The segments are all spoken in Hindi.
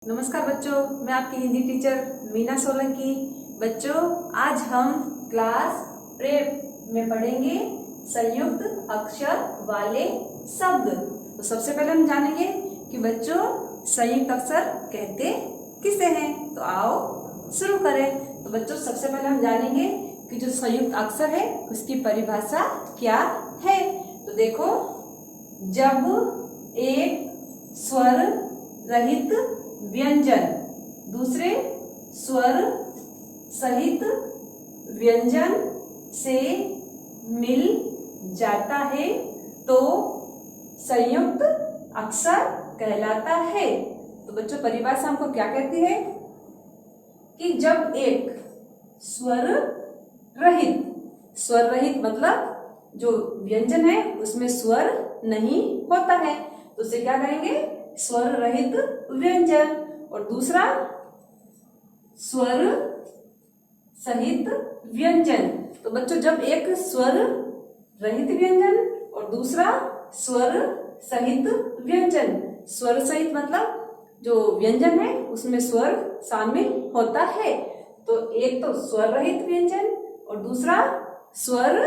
नमस्कार बच्चों, मैं आपकी हिंदी टीचर मीना सोलंकी। बच्चों, आज हम क्लास प्रेप में पढ़ेंगे संयुक्त अक्षर वाले शब्द। तो सबसे पहले हम जानेंगे कि बच्चों संयुक्त अक्षर कहते किसे हैं। तो आओ शुरू करें। तो बच्चों सबसे पहले हम जानेंगे कि जो संयुक्त अक्षर है उसकी परिभाषा क्या है। तो देखो, जब एक स्वर रहित व्यंजन दूसरे स्वर सहित व्यंजन से मिल जाता है तो संयुक्त अक्षर कहलाता है। तो बच्चों परिभाषा हमको क्या कहती है कि जब एक स्वर रहित मतलब जो व्यंजन है उसमें स्वर नहीं होता है तो उसे क्या कहेंगे, स्वर रहित व्यंजन। और दूसरा स्वर सहित व्यंजन। तो बच्चों जब एक स्वर रहित व्यंजन और दूसरा स्वर सहित व्यंजन, स्वर सहित मतलब जो व्यंजन है उसमें स्वर शामिल होता है। तो एक तो स्वर रहित व्यंजन और दूसरा स्वर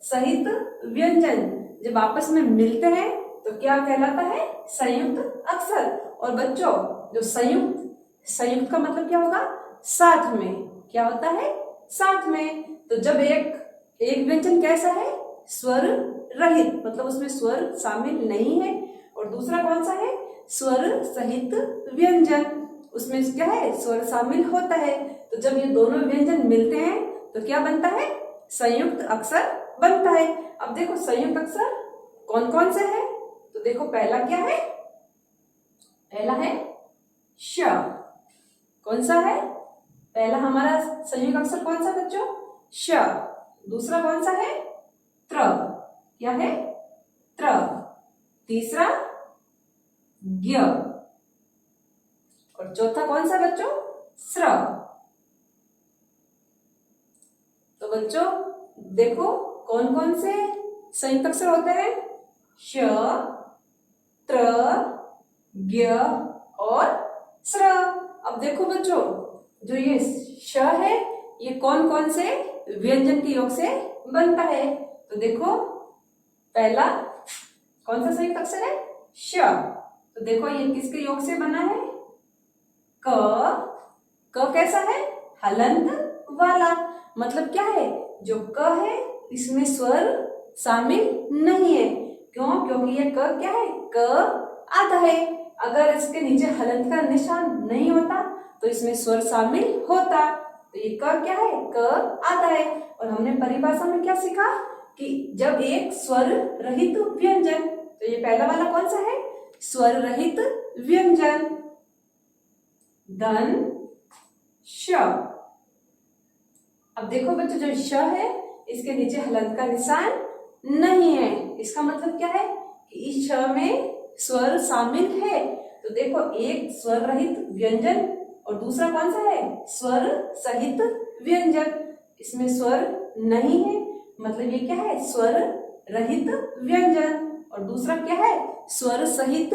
सहित व्यंजन जब आपस में मिलते हैं तो क्या कहलाता है, संयुक्त अक्षर। और बच्चों जो संयुक्त का मतलब क्या होगा, साथ में। क्या होता है, साथ में। तो जब एक व्यंजन कैसा है, स्वर रहित मतलब उसमें स्वर शामिल नहीं है। और दूसरा कौन सा है, स्वर सहित व्यंजन, उसमें क्या है, स्वर शामिल होता है। तो जब ये दोनों व्यंजन मिलते हैं तो क्या बनता है, संयुक्त अक्षर बनता है। अब देखो संयुक्त अक्षर कौन कौन से है। तो देखो पहला क्या है, पहला है श। कौन सा है, पहला हमारा संयुक्त अक्षर कौन सा बच्चों, श। दूसरा कौन सा है, त्र। क्या है, त्र। तीसरा ज्ञ। और चौथा कौन सा बच्चों, स्र। तो बच्चों देखो कौन कौन से संयुक्त अक्षर होते हैं, श, त्र, ज्ञ और स्र। अब देखो बच्चों जो ये श है ये कौन कौन से व्यंजन के योग से बनता है। तो देखो पहला कौन सा संयुक्त अक्षर है, श। तो देखो ये किसके योग से बना है, क कैसा है, हलंत वाला। मतलब क्या है, जो क है इसमें स्वर शामिल नहीं है। क्यों, क्योंकि ये क क्या है, क आधा है। अगर इसके नीचे हलंत का निशान नहीं होता तो इसमें स्वर शामिल होता। तो ये क क्या है, क आधा है। और हमने परिभाषा में क्या सीखा कि जब एक स्वर रहित व्यंजन, तो ये पहला वाला कौन सा है, स्वर रहित व्यंजन, धन श। अब देखो बच्चों जो श है इसके नीचे हलंत का निशान नहीं है। इसका मतलब क्या है कि इस श में स्वर शामिल है। तो देखो एक स्वर रहित व्यंजन और दूसरा कौन सा है, स्वर सहित व्यंजन। इसमें स्वर नहीं है मतलब ये क्या है, स्वर रहित व्यंजन। और दूसरा क्या है, स्वर सहित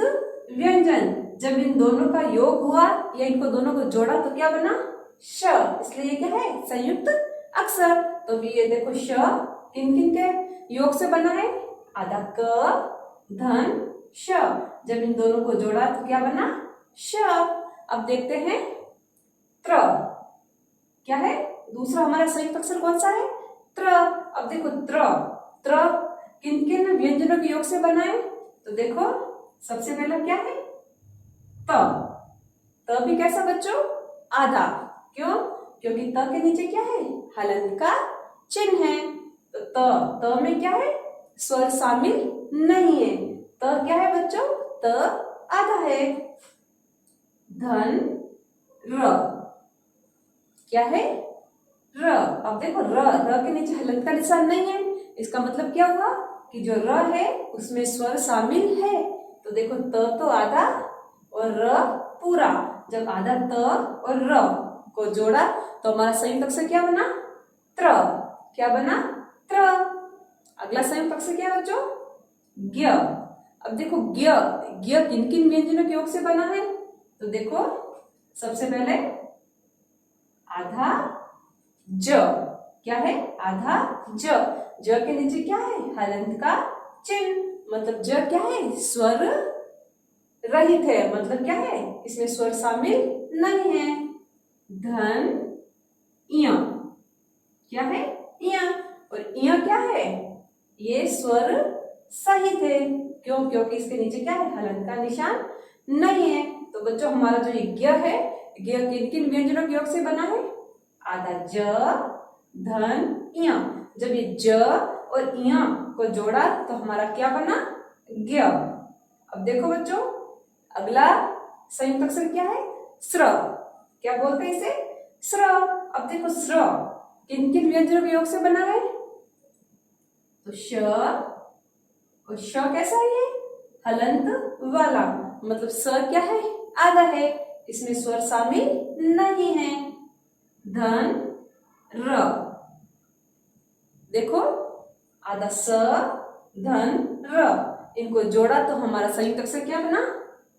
व्यंजन। जब इन दोनों का योग हुआ या इनको दोनों को जोड़ा तो क्या बना, श। इसलिए क्या है, संयुक्त अक्षर। तो ये देखो श किन किन के योग से बना है, आधा क धन श। जब इन दोनों को जोड़ा तो क्या बना, श। अब देखते हैं त्र। क्या है, दूसरा हमारा संयुक्त अक्षर कौन सा है, त्र। अब देखो त्र किन किन व्यंजनों के योग से बना है। तो देखो सबसे पहला क्या है, त भी कैसा बच्चों, आधा। क्यों, क्योंकि त के नीचे क्या है, हलंत का चिन्ह है। तो त में क्या है, स्वर शामिल नहीं है। त क्या है बच्चों, त आधा है। धन र। क्या है, र। अब देखो र के नीचे हलंत का निशान नहीं है। इसका मतलब क्या हुआ कि जो र है उसमें स्वर शामिल है। तो देखो त तो आधा और र पूरा। जब आधा त और र को जोड़ा तो हमारा संयुक्त अक्षर क्या बना, त्र। क्या बना, त्र। अगला संयुक्त अक्षर क्या है बच्चों, ज्ञ। अब देखो ज्ञ किन किन व्यंजनों के योग से बना है। तो देखो सबसे पहले आधा ज, क्या है आधा ज के नीचे क्या है हलंत का चिन्ह, मतलब ज क्या है स्वर रहित है, मतलब क्या है इसमें स्वर शामिल नहीं है। धन इया, क्या है इया, और इया क्या है ये स्वर सहित है, क्यों क्योंकि इसके नीचे क्या है हलंत का निशान नहीं है। तो बच्चों हमारा जो ये ज्ञ है, ज्ञ किन किन व्यंजनों के योग से बना है, आधा ज धन इया, जब ये ज और इया को जोड़ा तो हमारा क्या बना ज्ञ। अब देखो बच्चों अगला संयुक्त अक्षर क्या है स्र, क्या बोलते हैं इसे स्र। अब देखो स्र किन किन व्यंजनों के योग से बना है, तो श और श कैसा है ये हलंत वाला, मतलब स क्या है आधा है, इसमें स्वर शामिल नहीं है। धन र, देखो आधा स धन र, इनको जोड़ा तो हमारा संयुक्त अक्षर क्या बना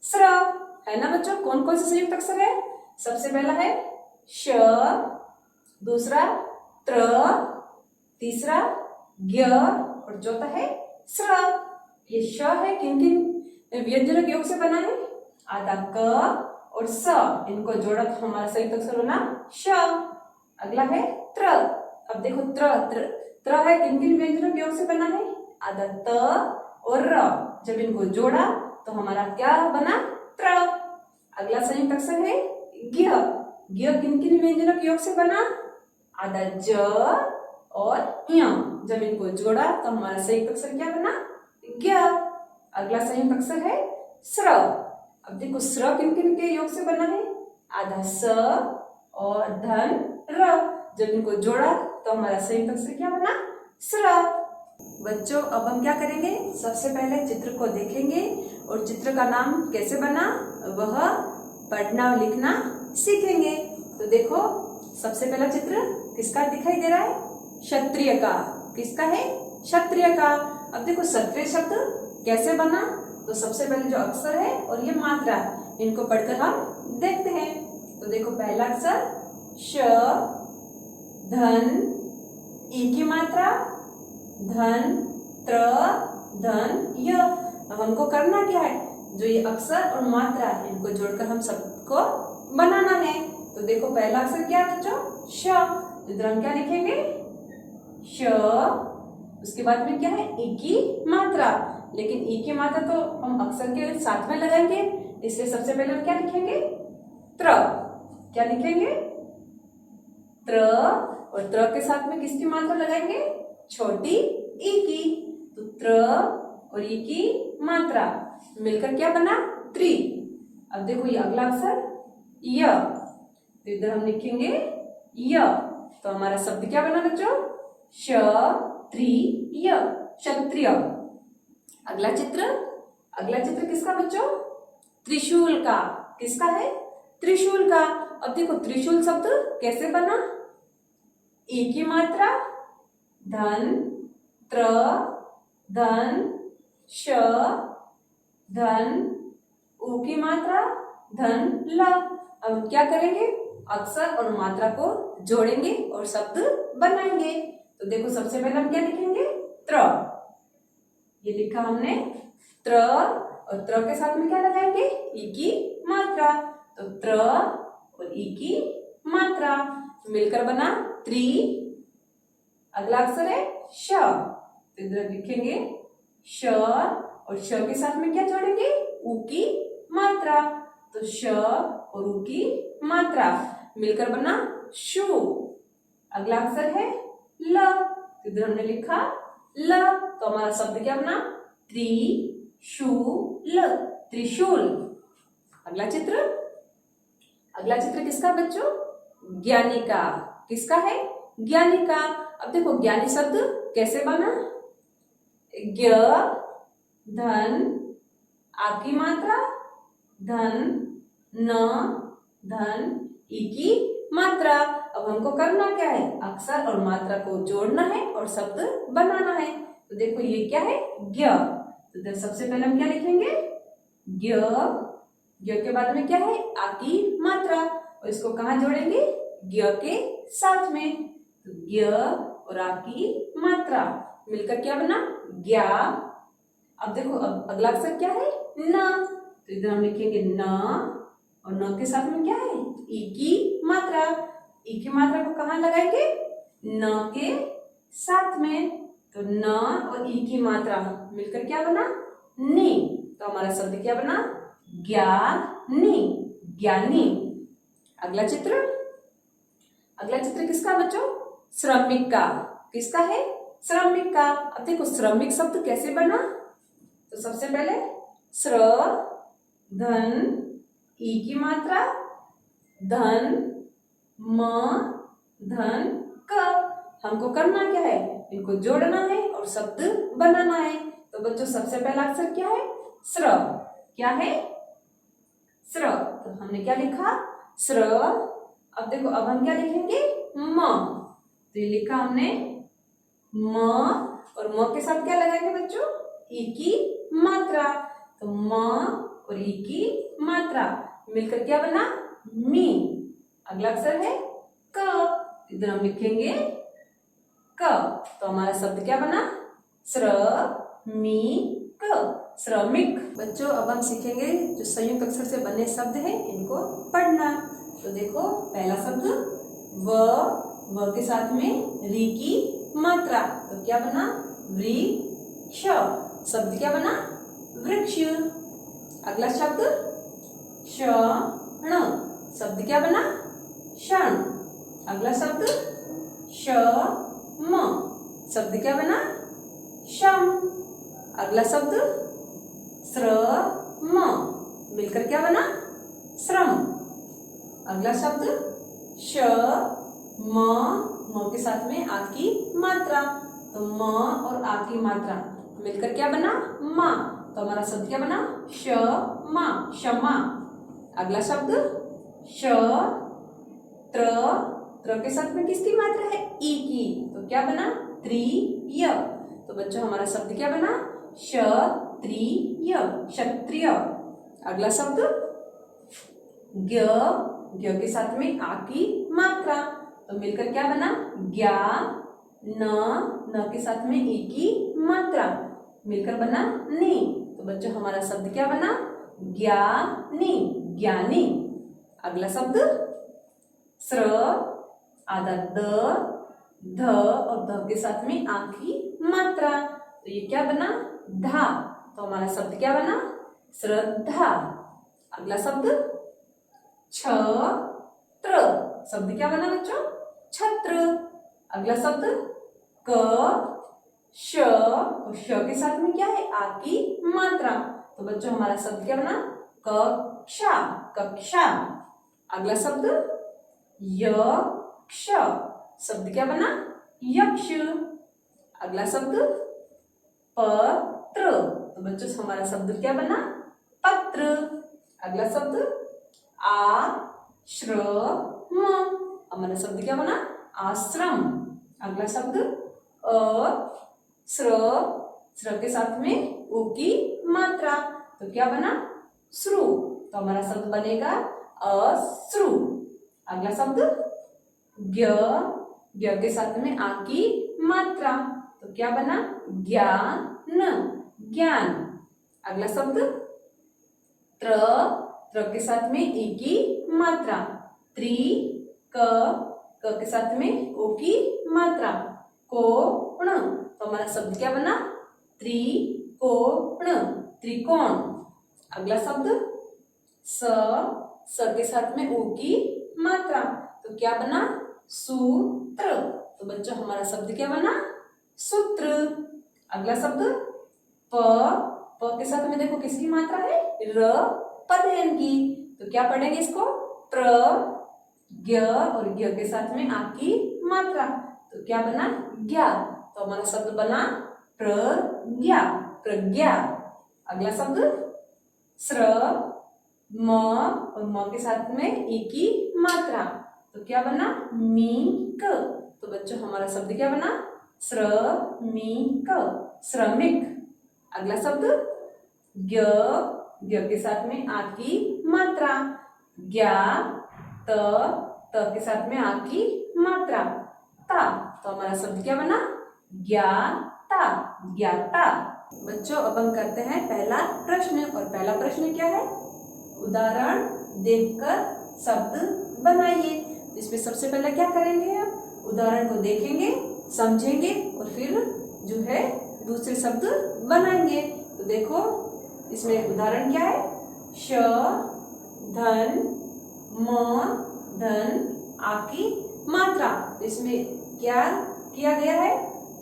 स्र, है ना बच्चों। कौन कौन से संयुक्त अक्षर है, सबसे पहला है श, दूसरा त्र, तीसरा ज्ञ और चौथा है स्र। ये श है किन किन व्यंजनों के योग से बना है, आधा क और स, इनको जोड़ा तो हमारा संयुक्त अक्षर बना श। अगला है त्र, अब देखो त्र है किन किन व्यंजनों के योग से बना है, आधा त और र, जब इनको जोड़ा तो हमारा क्या बना त्र। अगला संयुक्त अक्षर है ज्ञ, ज्ञ किन किन व्यंजनों के योग से बना, आधा ज और य, जब इनको जोड़ा तो हमारा संयुक्त अक्षर क्या बना ज्ञ। अगला संयुक्त अक्षर है स्र, अब देखो स्र किन किन के योग से बना है, आधा स और धन र, जब इनको जोड़ा तो हमारा संयुक्त अक्षर क्या बना स्र। बच्चों अब हम क्या करेंगे, सबसे पहले चित्र को देखेंगे और चित्र का नाम कैसे बना वह पढ़ना और लिखना सीखेंगे। तो देखो सबसे पहला चित्र किसका दिखाई दे रहा है, क्षत्रिय का, किसका है क्षत्रिय का। अब देखो क्षत्रिय शब्द कैसे बना, तो सबसे पहले जो अक्षर है और ये मात्रा इनको पढ़कर हम देखते हैं। तो देखो पहला अक्षर श, धन ई की मात्रा, धन त्र धन य। अब हमको करना क्या है, जो ये अक्षर और मात्रा इनको जोड़कर हम सबको बनाना है। तो देखो पहला अक्षर क्या है बच्चों श, इधर हम क्या लिखेंगे श, उसके बाद में क्या है ई की मात्रा, लेकिन ई की मात्रा तो हम अक्षर के साथ में लगाएंगे, इसलिए सबसे पहले हम क्या लिखेंगे त्र, क्या लिखेंगे त्र, और त्र के साथ में किसकी मात्रा लगाएंगे छोटी ई की, तो त्र और ई की मात्रा मिलकर क्या बना त्रि। अब देखो ये अगला अक्षर य, तो इधर हम लिखेंगे य, तो हमारा शब्द क्या बना बच्चों क्षत्रिय, क्षत्रिय। अगला चित्र किसका बच्चों त्रिशूल का, किसका है त्रिशूल का। अब देखो त्रिशूल शब्द कैसे बना, ई की मात्रा, धन त्र धन श, धन उ की मात्रा, धन ल। अब क्या करेंगे अक्षर और मात्रा को जोड़ेंगे और शब्द बनाएंगे। तो देखो सबसे पहले हम क्या लिखेंगे त्र, ये लिखा हमने त्र, और त्र के साथ में क्या लगाएंगे ई की मात्रा, तो त्र और ई की मात्रा मिलकर बना त्रि। अगला अक्षर है श, तो इधर लिखेंगे श और श के साथ में क्या जोड़ेंगे उ की मात्रा, तो श और उ की मात्रा मिलकर बना शु। अगला अक्षर है ल, तो इधर हमने लिखा ल, तो हमारा शब्द क्या बना त्रिशूल, त्रिशूल। अगला चित्र किसका बच्चों ज्ञानी का, किसका है ज्ञानी का। अब देखो ज्ञानी शब्द कैसे बना, ज्ञ धन आ की मात्रा, धन न धन ई की मात्रा। अब हमको करना क्या है अक्षर और मात्रा को जोड़ना है और शब्द बनाना है। तो देखो ये क्या है ज्ञ, तो सबसे पहले हम क्या लिखेंगे ज्ञ ज्ञ के बाद में क्या है, आ की मात्रा, और इसको कहाँ जोड़ेंगे, ज्ञ के साथ में। तो ज्ञ और आ की मात्रा मिलकर क्या बना, ज्ञा। अब देखो, अब अगला अक्षर क्या है, न। तो इधर हम लिखेंगे न, और न के साथ में क्या है, ई की मात्रा। ई की मात्रा को कहाँ लगाएंगे, न के साथ में। तो न और ई की मात्रा मिलकर क्या बना, नी। तो हमारा शब्द क्या बना, ज्ञानी, ज्ञानी। अगला चित्र, अगला चित्र किसका बच्चों, श्रमिक का। किसका है, श्रमिक का। अब देखो श्रमिक शब्द कैसे बना, तो सबसे पहले श्र, धन, ई की मात्रा, धन, म, धन, क। हमको करना क्या है, इनको जोड़ना है और शब्द बनाना है। तो बच्चों सबसे पहला अक्षर क्या है, श्र। क्या है, श्र। तो हमने क्या लिखा, श्र। अब देखो, अब हम क्या लिखेंगे, म। तो ये लिखा हमने म, और म के साथ क्या लगाएंगे बच्चों, ई की मात्रा। तो म और ई की मात्रा मिलकर क्या बना, मी। अगला अक्षर है क। इधर हम लिखेंगे क। तो हमारा शब्द क्या बना, श्रमिक, श्रमिक। बच्चों अब हम सीखेंगे जो संयुक्त अक्षर से बने शब्द हैं, इनको पढ़ना। तो देखो पहला शब्द व के साथ में री की मात्रा। तो क्या बना, वृक्ष। शब्द क्या बना, वृक्ष। अगला शब्द क्षण। शब्द क्या बना, क्षण। अगला शब्द शम। शब्द क्या बना, शम। अगला शब्द श्रम। मिलकर क्या बना, श्रम। अगला शब्द म के साथ में आ की मात्रा। तो म और आ की मात्रा मिलकर क्या बना, मा। तो हमारा शब्द क्या बना, क्षमा, क्षमा। अगला शब्द त्र के साथ में किसकी मात्रा है, ई की। तो क्या बना, त्रिय। तो बच्चों हमारा शब्द क्या बना, क्षत्रिय, क्षत्रिय। अगला शब्द ज्ञ के साथ में आ की मात्रा। तो मिलकर क्या बना, ज्ञान। न के साथ में ई की मात्रा मिलकर बना नी। तो बच्चों हमारा शब्द क्या बना, ज्ञानी, ज्ञानी। अगला शब्द श्र, आधा द, ध और ध के साथ में आ की मात्रा। तो ये क्या बना, धा। तो हमारा शब्द क्या बना, श्रद्धा। अगला शब्द छत्र। शब्द क्या बना बच्चों, छत्र। अगला शब्द क, श के साथ में क्या है, आ की मात्रा। तो बच्चों हमारा शब्द क्या बना, कक्षा, कक्षा। अगला शब्द यक्ष। शब्द क्या बना, यक्ष। अगला शब्द पत्र। तो बच्चों हमारा शब्द क्या बना, पत्र। अगला शब्द आश्रम। हमारा शब्द क्या बना, आश्रम। अगला शब्द श्र के साथ में उ की मात्रा। तो क्या बना, श्रु। तो हमारा शब्द बनेगा अश्रु। अगला शब्द ज्ञ के साथ में आ की मात्रा। तो क्या बना, ज्ञान, ज्ञान। अगला शब्द त्र के साथ में ई की मात्रा। त्रि क के साथ में ओ की मात्रा। कोण। तो हमारा शब्द क्या बना, त्रिकोण, त्रिकोण। अगला शब्द स के साथ में ऊ की मात्रा। तो क्या बना, सूत्र। तो बच्चों हमारा शब्द क्या बना, सूत्र। अगला शब्द प के साथ में देखो किसकी मात्रा है, र, पदेन की। तो क्या पढ़ेंगे इसको, प्र, ज्ञ और ज्ञ के साथ में आ की मात्रा। तो क्या बना, ज्ञा। तो हमारा शब्द बना प्रज्ञा, प्रज्ञा। अगला शब्द श्र, म और म के साथ में ई की मात्रा। तो क्या बना, मीक। तो बच्चों हमारा शब्द क्या बना, श्रमिक, श्रमिक। अगला शब्द ज्ञ के साथ में आ की मात्रा। ज्ञा त के साथ में आ की मात्रा ता, तो हमारा शब्द क्या बना? ज्ञाता, ज्ञाता। बच्चों अब हम करते हैं पहला प्रश्न, और पहला प्रश्न क्या है? उदाहरण देखकर शब्द बनाइए। इसमें सबसे पहले क्या करेंगे? हम उदाहरण को देखेंगे, समझेंगे और फिर जो है दूसरे शब्द बनाएंगे। तो देखो इसमें उदाहरण क्या है? श धन म धन आ की मात्रा। तो इसमें क्या किया गया है?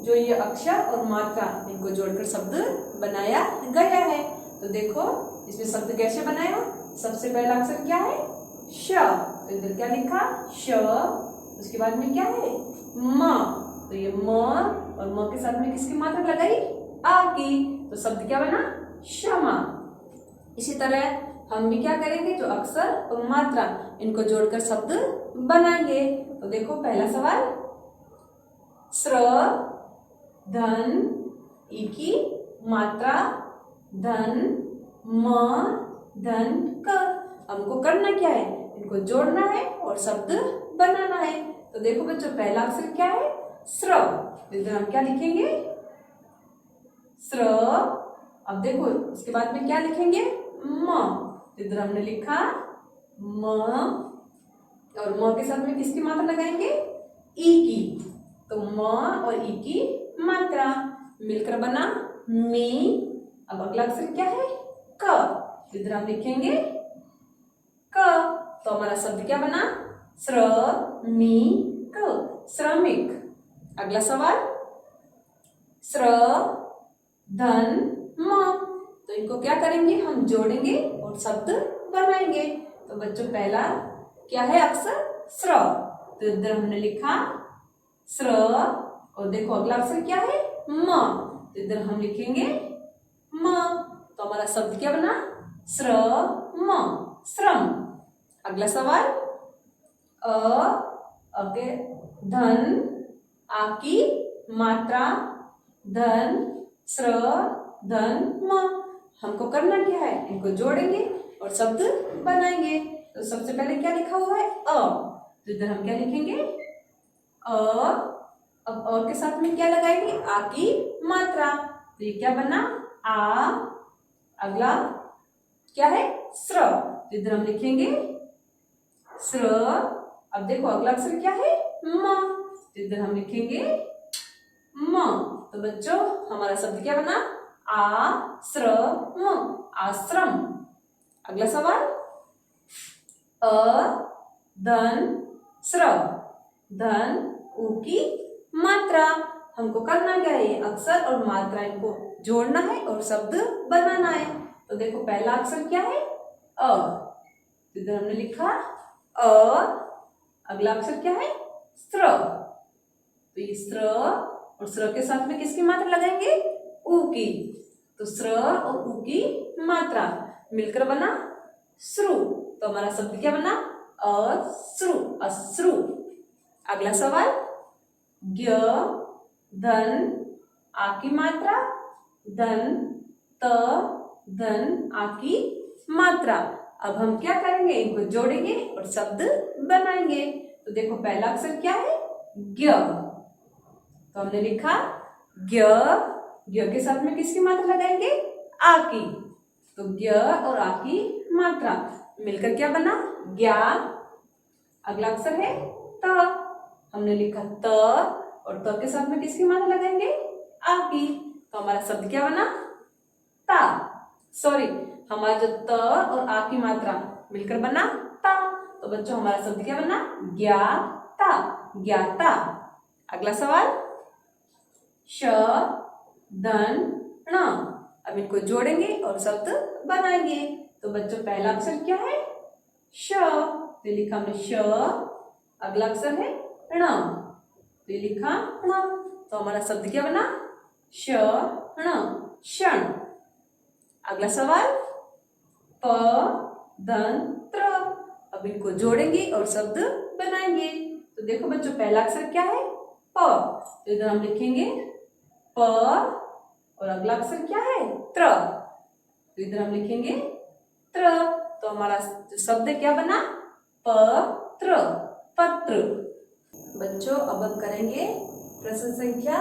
जो ये अक्षर और मात्रा इनको जोड़कर शब्द बनाया गया है। तो देखो इसमें शब्द कैसे बनाया? सबसे पहला अक्षर क्या है? श, तो इधर क्या लिखा? श। उसके बाद में क्या है? म, तो ये म और म के साथ में किसकी मात्रा लगाई? आ की, तो शब्द क्या बना? क्षमा। इसी तरह हम भी क्या करेंगे? जो अक्षर और मात्रा इनको जोड़कर शब्द बनाएंगे। तो देखो पहला सवाल, स्र धन ई की मात्रा धन म धन क। हमको करना क्या है? इनको जोड़ना है और शब्द बनाना है। तो देखो बच्चों पहला अक्षर क्या है? स्र, इधर हम क्या लिखेंगे? स्र। अब देखो इसके बाद में क्या लिखेंगे? म, इधर हमने लिखा म, और म के साथ में किसकी मात्रा लगाएंगे? ई की, तो म और ई की मात्रा मिलकर बना मी। अब अगला अक्षर क्या है? क, इधर हम लिखेंगे क, तो हमारा शब्द क्या बना? श्रमिक, श्रमिक। अगला सवाल, श्र धन म, तो इनको क्या करेंगे? हम जोड़ेंगे और शब्द बनाएंगे। तो बच्चों पहला क्या है अक्षर? श्र, तो इधर हमने लिखा श्र, और देखो अगला अक्षर क्या है? म, तो इधर हम लिखेंगे म, तो हमारा शब्द क्या बना? श्रम, श्रम। अगला सवाल, अके धन आ की मात्रा धन श्र धन म। हमको करना क्या है? इनको जोड़ेंगे और शब्द बनाएंगे। तो सबसे पहले क्या लिखा हुआ है? तो इधर हम क्या लिखेंगे? अब के साथ में क्या लगाएंगे? आ की मात्रा, तो ये क्या बना? आ। अगला क्या है? श्र, तो इधर हम लिखेंगे श्र। अब देखो अगला अक्षर क्या है? म, तो इधर हम लिखेंगे म। तो बच्चों हमारा शब्द क्या बना? आश्रम, आश्रम। अगला सवाल, धन श्र धन उ की मात्रा। हमको करना क्या है? अक्षर और मात्रा इनको जोड़ना है और शब्द बनाना है। तो देखो पहला अक्षर क्या है? तो इधर हमने लिखा अ। अगला अक्षर क्या है? स्र, तो ये स्र और स्र के साथ में किसकी मात्रा लगाएंगे? उ की, तो स्र और उ की मात्रा मिलकर बना श्रु, तो हमारा शब्द क्या बना? अश्रु, अश्रु। अगला सवाल, ज्ञ धन आ की मात्रा धन त धन आ की मात्रा। अब हम क्या करेंगे? इनको जोड़ेंगे और शब्द बनाएंगे। तो देखो पहला अक्षर क्या है? ज्ञ, तो हमने लिखा ज्ञ। ज्ञ के साथ में किसकी मात्रा लगाएंगे? आ की, तो ज्ञ और आ की मात्रा मिलकर क्या बना? ज्ञा। अगला अक्षर है त, हमने लिखा त, और त के साथ में किसकी मात्रा लगाएंगे? आ की, तो हमारा शब्द क्या बना? ता। सॉरी, हमारा जो त और आ की मात्रा मिलकर बना ता। तो बच्चों हमारा शब्द क्या बना? ज्ञाता, ज्ञाता। अगला सवाल, श धन ण। अब इनको जोड़ेंगे और शब्द बनाएंगे। तो बच्चों पहला अक्षर क्या है? श, तो लिखा हमने श। अगला अक्षर है ण, तो लिखा ण, तो हमारा शब्द क्या बना? श ण, क्षण। अगला सवाल, प धन त्र। अब इनको जोड़ेंगे और शब्द बनाएंगे। तो देखो बच्चों पहला अक्षर क्या है? प, तो इधर हम लिखेंगे प, और अगला अक्षर क्या है? त्र, तो इधर हम लिखेंगे त्र। तो हमारा शब्द क्या बना? पत्र, पत्र। बच्चों अब हम करेंगे प्रश्न संख्या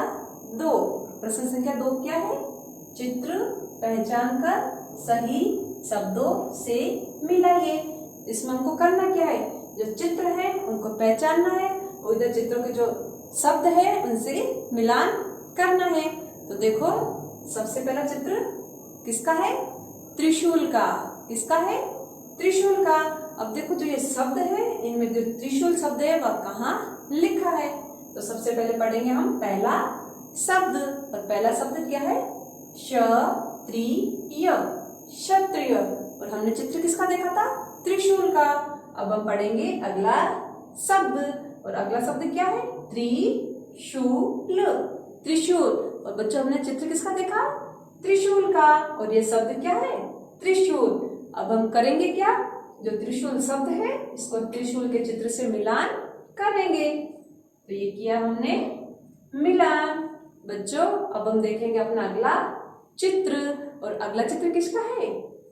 2। प्रश्न संख्या 2 क्या है? चित्र पहचान कर सही शब्दों से मिलाइए। इसमें हमको करना क्या है? जो चित्र है उनको पहचानना है और इधर चित्रों के जो शब्द है उनसे मिलान करना है। तो देखो सबसे पहला चित्र किसका है? त्रिशूल का। किसका है? त्रिशूल का। अब देखो जो ये शब्द है इनमें जो त्रिशूल शब्द है वह कहाँ लिखा है? तो सबसे पहले पढ़ेंगे हम पहला शब्द। और पहला शब्द क्या है? क्षत्रिय, क्षत्रिय। और हमने चित्र किसका देखा था? त्रिशूल का। अब हम पढ़ेंगे अगला शब्द। और अगला शब्द क्या है? त्रिशूल, त्रिशूल। और बच्चों हमने चित्र किसका देखा? त्रिशूल का। और ये शब्द क्या है? त्रिशूल। अब हम करेंगे क्या? जो त्रिशूल शब्द है इसको त्रिशूल के चित्र से मिलान करेंगे। तो ये किया हमने मिलान। बच्चों अब हम देखेंगे अपना अगला चित्र। और अगला चित्र किसका है?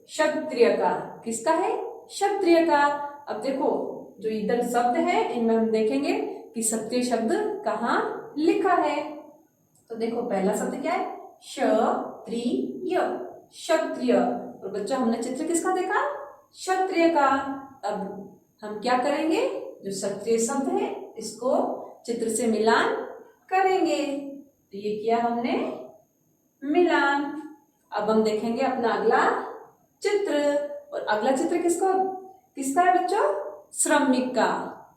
क्षत्रिय का। किसका है? क्षत्रिय का। अब देखो जो इधर शब्द है इनमें हम देखेंगे कि क्षत्रिय शब्द कहाँ लिखा है। तो देखो पहला शब्द क्या है? क्षत्रिय, क्षत्रिय। और बच्चों हमने चित्र किसका देखा? क्षत्रिय का। अब हम क्या करेंगे? जो क्षत्रिय शब्द है इसको चित्र से मिलान करेंगे। तो ये किया हमने मिलान। अब हम देखेंगे अपना अगला चित्र। और अगला चित्र किसका है बच्चों? श्रमिक का।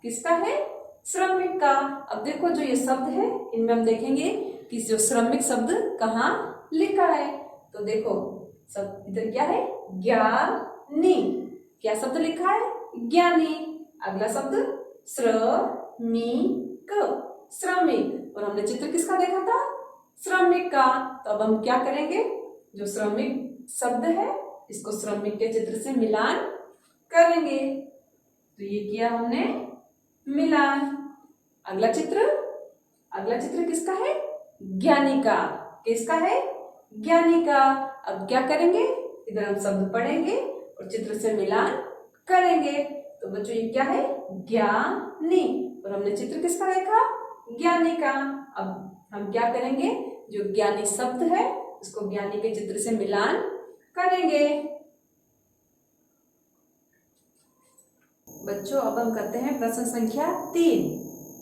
किसका है? श्रमिक का। अब देखो जो ये शब्द है इनमें हम देखेंगे कि जो श्रमिक शब्द कहाँ लिखा है। तो देखो सब इधर क्या है? ज्ञानी। क्या शब्द लिखा है? ज्ञानी। अगला शब्द श्रमिक, श्रमिक। और हमने चित्र किसका देखा था? श्रमिक का। तो अब हम क्या करेंगे? जो श्रमिक शब्द है इसको श्रमिक के चित्र से मिलान करेंगे। तो ये किया हमने मिलान। अगला चित्र किसका है? ज्ञानी का। किसका है? ज्ञानी का। अब क्या करेंगे? इधर हम शब्द पढ़ेंगे और चित्र से मिलान करेंगे। तो बच्चों ये क्या है? ज्ञानी। और हमने चित्र किसका देखा? ज्ञानी का। अब हम क्या करेंगे? जो ज्ञानी शब्द है उसको ज्ञानी के चित्र से मिलान करेंगे। बच्चों अब हम करते हैं प्रश्न संख्या 3।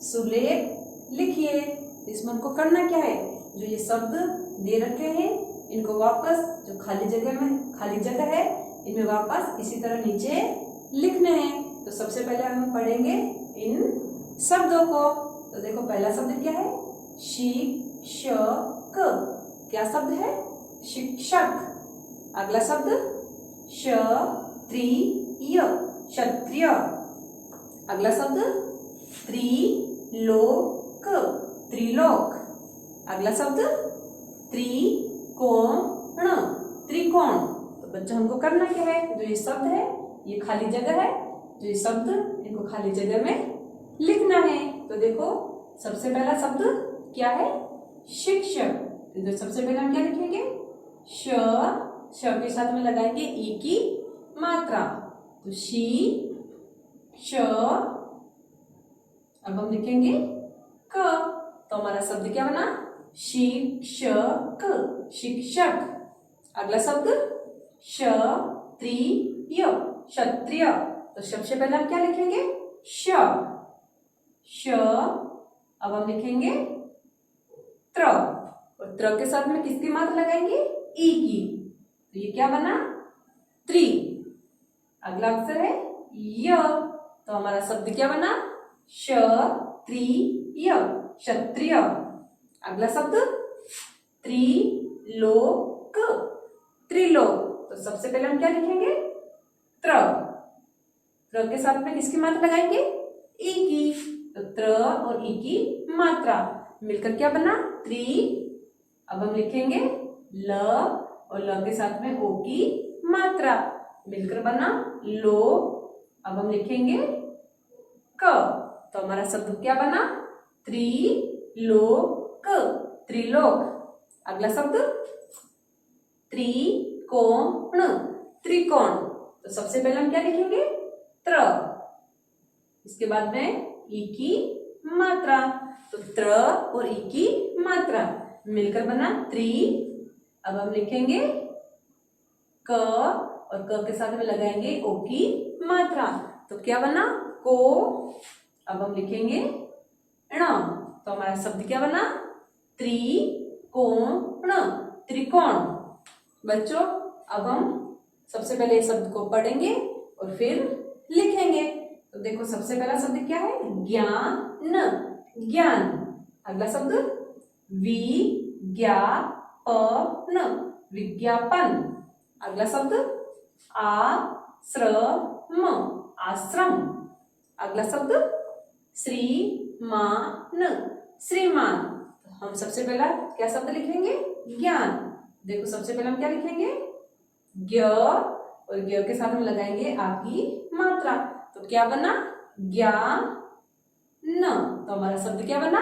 सुलेख लिखिए। इसमें हमको करना क्या है? जो ये शब्द दे रखे हैं इनको वापस जो खाली जगह है इनमें वापस इसी तरह नीचे लिखने हैं। तो सबसे पहले हम पढ़ेंगे इन शब्दों को। तो देखो पहला शब्द क्या है? शिक्षक। क्या शब्द है? शिक्षक। अगला शब्द क्षत्रिय, क्षत्रिय। अगला शब्द त्रिलोक, त्रिलोक। अगला शब्द त्रिकोण, त्रिकोण। तो बच्चों हमको करना क्या है? जो ये शब्द है ये खाली जगह है, जो ये शब्द इनको खाली जगह में लिखना है। तो देखो सबसे पहला शब्द क्या है? शिक्षक। तो सबसे पहले हम क्या लिखेंगे? श के साथ में लगाएंगे ई की मात्रा। तो शी श। अब हम लिखेंगे क। तो हमारा शब्द क्या बना? शिक्षक, शिक्षक। अगला शब्द क्षत्रिय, क्षत्रिय। तो सबसे पहले हम क्या लिखेंगे? श। अब हम लिखेंगे त्र। और त्र के साथ में किसकी मात्रा लगाएंगे? ई की। तो ये क्या बना? त्रि। अगला अक्षर है य। तो हमारा शब्द क्या बना? क्षत्रिय, क्षत्रिय। अगला शब्द त्रिलोक, त्रिलोक। तो सबसे पहले हम क्या लिखेंगे? त्र। त्र के साथ में किसकी मात्रा लगाएंगे? ई की। तो त्र और ई की मात्रा मिलकर क्या बना? त्रि। अब हम लिखेंगे ल और ल के साथ में ओ की मात्रा मिलकर बना लो। अब हम लिखेंगे क। तो हमारा शब्द क्या बना? त्रिलोक, त्रिलोक। अगला शब्द त्रिकोण, त्रिकोण। तो तो सबसे पहले हम क्या लिखेंगे? त्र। इसके बाद में ई की मात्रा, तो त्र और ई की मात्रा मिलकर बना त्रि। अब हम लिखेंगे क और क के साथ में लगाएंगे ओ की मात्रा, तो क्या बना? को। अब हम लिखेंगे ण, तो हमारा शब्द क्या बना? त्रिकोण, त्रिकोण। बच्चों अब हम सबसे पहले इस शब्द को पढ़ेंगे और फिर लिखेंगे। तो देखो सबसे पहला शब्द क्या है? ज्ञान, ज्ञान। अगला शब्द विज्ञापन, विज्ञापन। अगला शब्द आश्रम, आश्रम। अगला शब्द श्रीमान, श्रीमान। हम सबसे पहला क्या शब्द लिखेंगे? ज्ञान। देखो सबसे पहले हम क्या लिखेंगे? ज्ञ, और ज्ञ के साथ हम लगाएंगे आ की मात्रा, तो क्या बना? ज्ञान। तो हमारा शब्द क्या बना?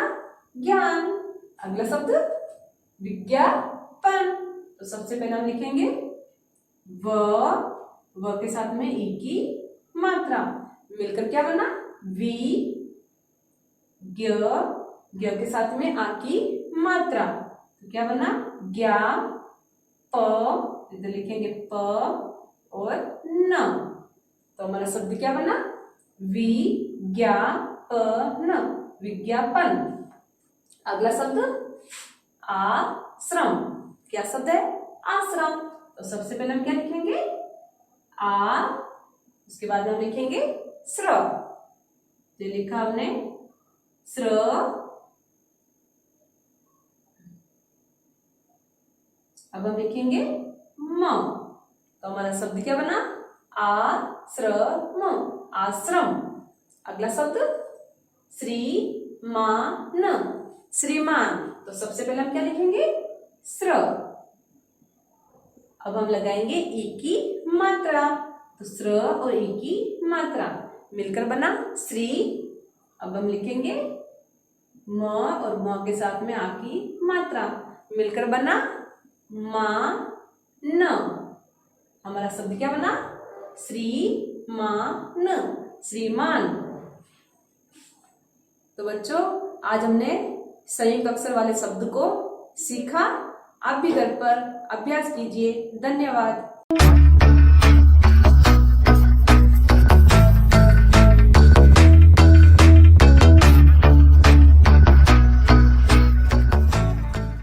ज्ञान। अगला शब्द विज्ञापन, तो सबसे पहले हम लिखेंगे व के साथ में ई की मात्रा मिलकर क्या बना? वि, ज्ञ, ज्ञ के साथ में आ की मात्रा, तो क्या बना? ज्ञा, प, इधर लिखेंगे प और न, तो हमारा शब्द क्या बना? विज्ञापन, विज्ञापन। अगला शब्द आश्रम। क्या शब्द है? आश्रम। तो सबसे पहले हम क्या लिखेंगे? आ, उसके बाद हम लिखेंगे श्र, जो लिखा हमने श्र। अब हम लिखेंगे म, तो हमारा शब्द क्या बना? आश्रम, आश्रम। अगला शब्द श्रीमान, श्रीमान। तो सबसे पहले हम क्या लिखेंगे? श्र। अब हम लगाएंगे ई की मात्रा, तो श्र और ई की मात्रा मिलकर बना श्री। अब हम लिखेंगे म और म के साथ में आ की मात्रा मिलकर बना मा न। हमारा शब्द क्या बना? श्रीमान, श्रीमान। तो बच्चों आज हमने संयुक्त अक्षर वाले शब्द को सीखा। आप भी घर पर अभ्यास कीजिए। धन्यवाद।